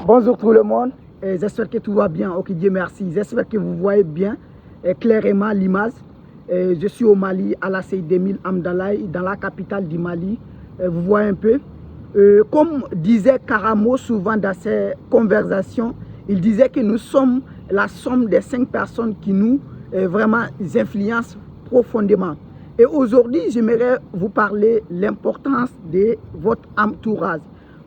Bonjour tout le monde, j'espère que tout va bien, ok Dieu merci. J'espère que vous voyez bien clairement l'image. Je suis au Mali, à la Seydemil Amdalaï, dans la capitale du Mali. Vous voyez un peu. Comme disait Karamo souvent dans ses conversations, il disait que nous sommes la somme des 5 personnes qui nous vraiment influencent profondément. Et aujourd'hui, j'aimerais vous parler de l'importance de votre entourage.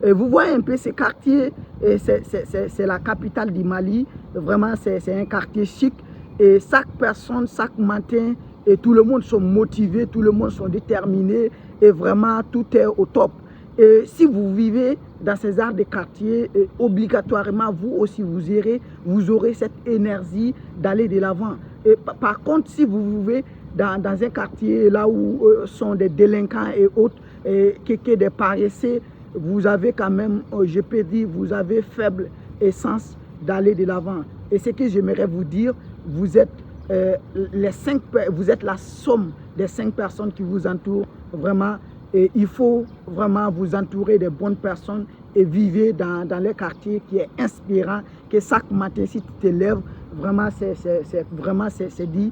Vous voyez un peu ces quartiers, c'est la capitale du Mali, vraiment c'est un quartier chic et chaque personne, chaque matin, et tout le monde sont motivés, tout le monde sont déterminés et vraiment tout est au top. Et si vous vivez dans ces arts de quartier, obligatoirement vous aussi vous aurez cette énergie d'aller de l'avant. Et par contre, si vous vivez dans un quartier là où sont des délinquants et autres, que des paresseux, vous avez quand même, je peux dire, vous avez faible essence d'aller de l'avant. Et ce que j'aimerais vous dire, vous êtes vous êtes la somme des 5 personnes qui vous entourent vraiment. Et il faut vraiment vous entourer de bonnes personnes et vivre dans les quartiers qui est inspirant, que chaque matin si tu te lèves, vraiment c'est dit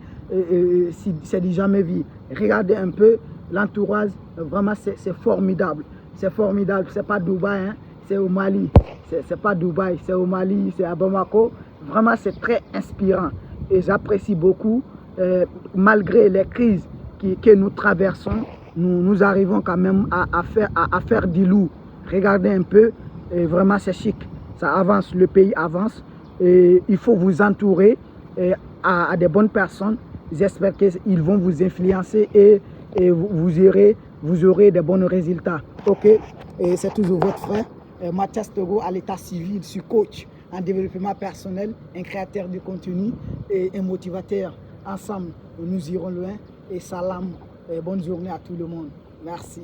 jamais vu. Regardez un peu l'entourage, vraiment c'est formidable. C'est formidable, c'est pas Dubaï, hein, c'est au Mali. C'est pas Dubaï, c'est au Mali, c'est à Bamako. Vraiment c'est très inspirant et j'apprécie beaucoup malgré les crises que nous traversons. Nous arrivons quand même à faire du lourd. Regardez un peu, et vraiment c'est chic. Ça avance, le pays avance. Et il faut vous entourer à des bonnes personnes. J'espère qu'ils vont vous influencer et vous aurez de bons résultats. Ok, et c'est toujours votre frère, Mathias Togo, à l'état civil. Je suis coach en développement personnel, un créateur de contenu et un motivateur. Ensemble, nous irons loin. Et salam. Bonne journée à tout le monde. Merci.